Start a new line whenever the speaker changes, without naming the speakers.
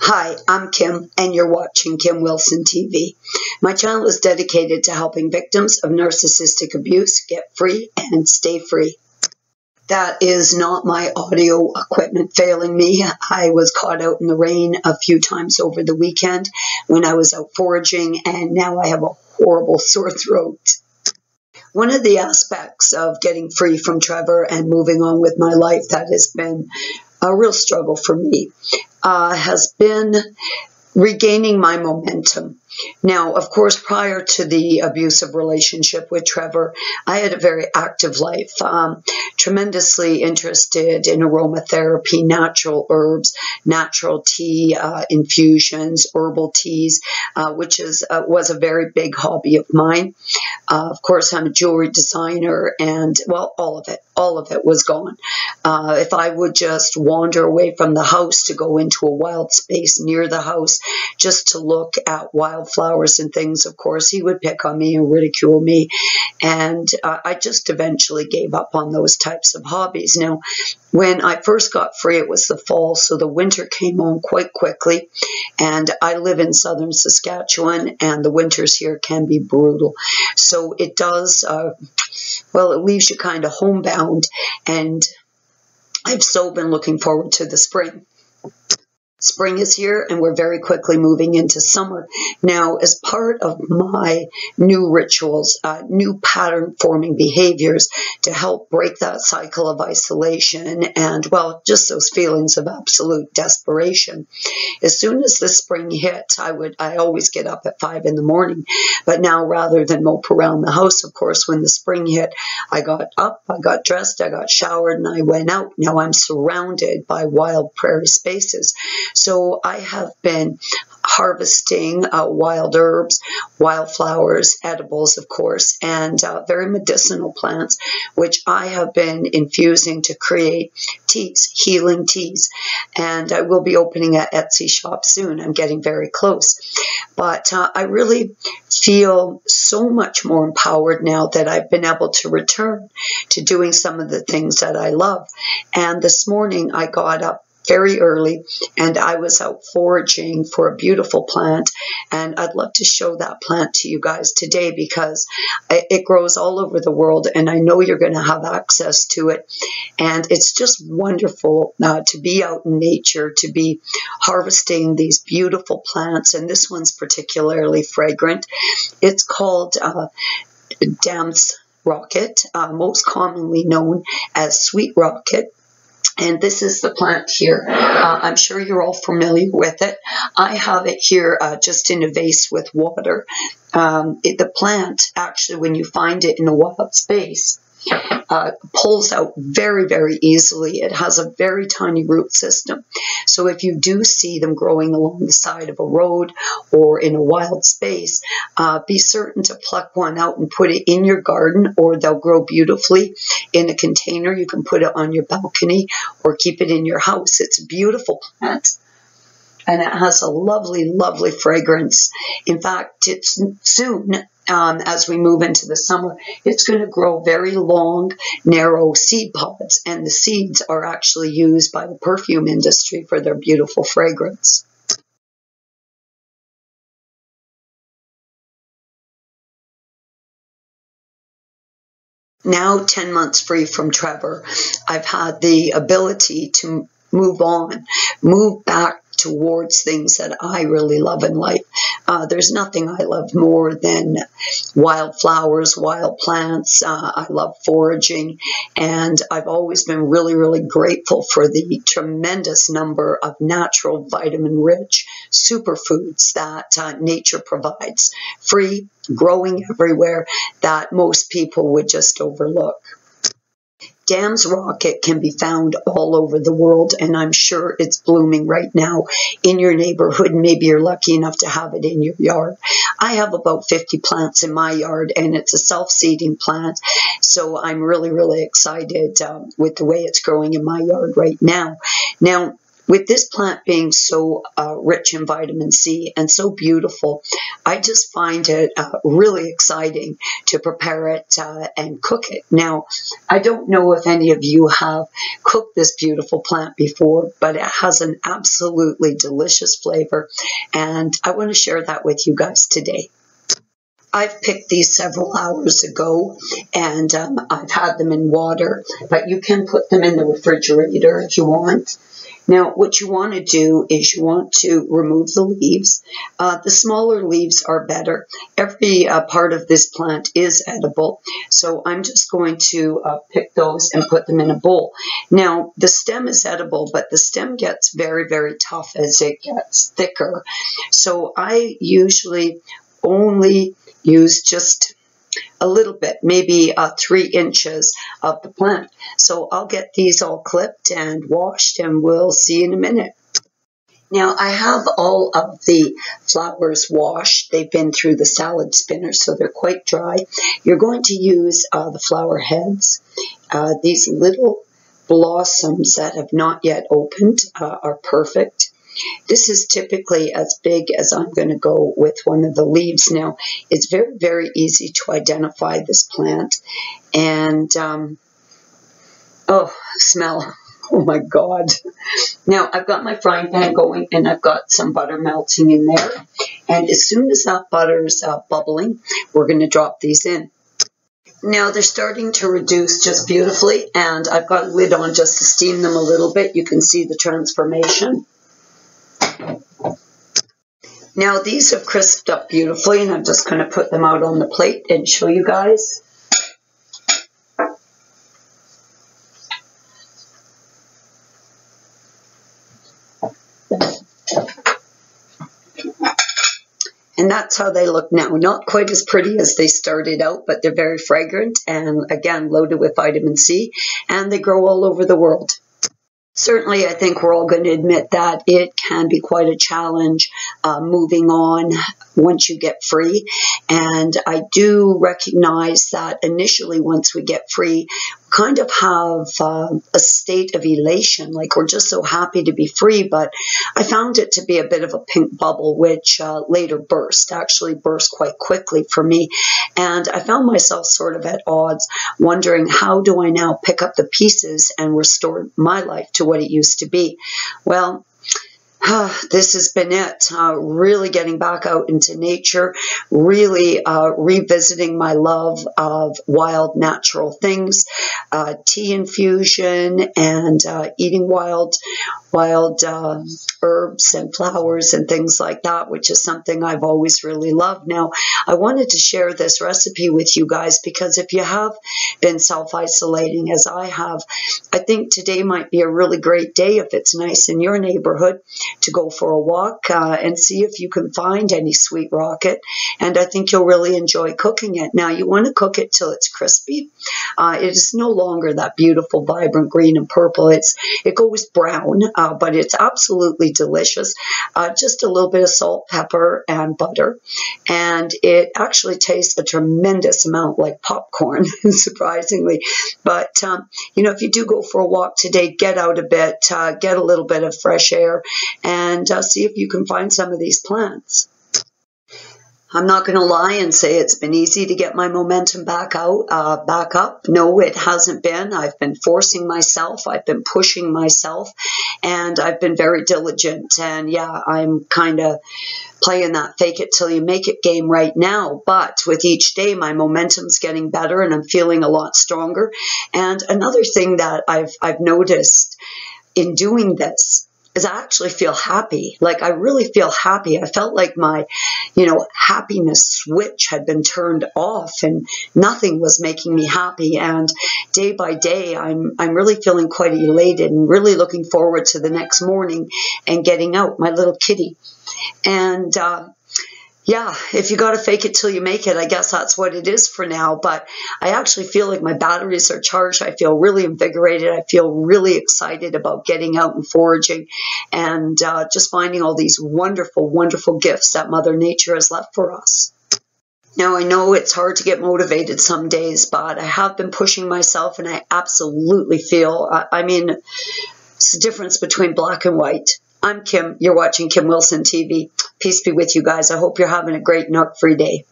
Hi, I'm Kim, and you're watching Kim Wilson TV. My channel is dedicated to helping victims of narcissistic abuse get free and stay free. That is not my audio equipment failing me. I was caught out in the rain a few times over the weekend when I was out foraging, and now I have a horrible sore throat. One of the aspects of getting free from Trevor and moving on with my life that has been a real struggle for me has been regaining my momentum. Now, of course, prior to the abusive relationship with Trevor, I had a very active life, tremendously interested in aromatherapy, natural herbs, natural tea, infusions, herbal teas, which was a very big hobby of mine. Of course, I'm a jewelry designer, and, well, all of it was gone. If I would just wander away from the house to go into a wild space near the house just to look at wildflowers and things, of course, he would pick on me and ridicule me. And I just eventually gave up on those types of hobbies. Now, when I first got free, it was the fall, so the winter came on quite quickly. And I live in southern Saskatchewan, and the winters here can be brutal. So it does, well, it leaves you kind of homebound, and I've so been looking forward to the spring. Spring is here, and we're very quickly moving into summer. Now, as part of my new rituals, new pattern-forming behaviors to help break that cycle of isolation and, well, just those feelings of absolute desperation. As soon as the spring hits, I always get up at 5 in the morning. But now, rather than mope around the house, of course, when the spring hit, I got up, I got dressed, I got showered, and I went out. Now I'm surrounded by wild prairie spaces. So I have been harvesting wild herbs, wildflowers, edibles, of course, and very medicinal plants, which I have been infusing to create teas, healing teas. And I will be opening an Etsy shop soon. I'm getting very close. But I really feel so much more empowered now that I've been able to return to doing some of the things that I love. And this morning I got up very early, and I was out foraging for a beautiful plant, and I'd love to show that plant to you guys today because it grows all over the world, and I know you're going to have access to it, and it's just wonderful to be out in nature, to be harvesting these beautiful plants, and this one's particularly fragrant. It's called Dam's Rocket, most commonly known as Sweet Rocket. And this is the plant here. I'm sure you're all familiar with it. I have it here just in a vase with water. The plant, actually, when you find it in a wild space, pulls out very, very easily. It has a very tiny root system. So if you do see them growing along the side of a road or in a wild space, be certain to pluck one out and put it in your garden, or they'll grow beautifully in a container. You can put it on your balcony or keep it in your house. It's a beautiful plant. And it has a lovely, lovely fragrance. In fact, it's soon, as we move into the summer, it's going to grow very long, narrow seed pods. And the seeds are actually used by the perfume industry for their beautiful fragrance. Now, 10 months free from Trevor, I've had the ability to move on, move back towards things that I really love in life. There's nothing I love more than wildflowers, wild plants. I love foraging, and I've always been really, really grateful for the tremendous number of natural, vitamin-rich superfoods that nature provides, free, growing everywhere, that most people would just overlook. Dam's Rocket can be found all over the world, and I'm sure it's blooming right now in your neighborhood. Maybe you're lucky enough to have it in your yard. I have about 50 plants in my yard, and it's a self-seeding plant, so I'm really, really excited with the way it's growing in my yard right now. Now, with this plant being so rich in vitamin C and so beautiful, I just find it really exciting to prepare it and cook it. Now, I don't know if any of you have cooked this beautiful plant before, but it has an absolutely delicious flavor, and I want to share that with you guys today. I've picked these several hours ago, and I've had them in water, but you can put them in the refrigerator if you want. Now, what you want to do is you want to remove the leaves. The smaller leaves are better. Every part of this plant is edible, so I'm just going to pick those and put them in a bowl. Now, the stem is edible, but the stem gets very, very tough as it gets thicker. So I usually only use just a little bit, maybe 3 inches of the plant. So I'll get these all clipped and washed, and we'll see in a minute. Now, I have all of the flowers washed. They've been through the salad spinner, so they're quite dry. You're going to use the flower heads. These little blossoms that have not yet opened are perfect. This is typically as big as I'm going to go with one of the leaves. Now, it's very, very easy to identify this plant. And, oh, smell. Oh, my God. Now, I've got my frying pan going, and I've got some butter melting in there. And as soon as that butter's bubbling, we're going to drop these in. Now, they're starting to reduce just beautifully, and I've got a lid on just to steam them a little bit. You can see the transformation. Now, these have crisped up beautifully, and I'm just going to put them out on the plate and show you guys. And that's how they look now. Not quite as pretty as they started out, but they're very fragrant and, again, loaded with vitamin C, and they grow all over the world. Certainly, I think we're all going to admit that it can be quite a challenge moving on once you get free. And I do recognize that initially, once we get free, we kind of have a state of elation, like we're just so happy to be free. But I found it to be a bit of a pink bubble, which later actually burst quite quickly for me. And I found myself sort of at odds, wondering how do I now pick up the pieces and restore my life to what it used to be. Well, this has been it, really getting back out into nature, really revisiting my love of wild natural things, tea infusion, and eating wild herbs and flowers and things like that, which is something I've always really loved. Now, I wanted to share this recipe with you guys because if you have been self-isolating as I have, I think today might be a really great day, if it's nice in your neighborhood, to go for a walk and see if you can find any sweet rocket. And I think you'll really enjoy cooking it. Now, you want to cook it till it's crispy. It is no longer that beautiful, vibrant green and purple. It goes brown, but it's absolutely delicious. Just a little bit of salt, pepper, and butter. And it actually tastes a tremendous amount like popcorn, surprisingly. But, if you do go for a walk today, get out a bit, get a little bit of fresh air, and see if you can find some of these plants. I'm not going to lie and say it's been easy to get my momentum back up. No, it hasn't been. I've been forcing myself. I've been pushing myself, and I've been very diligent. And yeah, I'm kind of playing that fake it till you make it game right now. But with each day, my momentum's getting better, and I'm feeling a lot stronger. And another thing that I've noticed in doing this is I actually feel happy. Like, I really feel happy. I felt like my, happiness switch had been turned off and nothing was making me happy. And day by day, I'm really feeling quite elated and really looking forward to the next morning and getting out my little kitty. And, yeah, if you got to fake it till you make it, I guess that's what it is for now. But I actually feel like my batteries are charged. I feel really invigorated. I feel really excited about getting out and foraging and just finding all these wonderful, wonderful gifts that Mother Nature has left for us. Now, I know it's hard to get motivated some days, but I have been pushing myself, and I absolutely feel, It's the difference between black and white. I'm Kim. You're watching Kim Wilson TV. Peace be with you guys. I hope you're having a great narc-free day.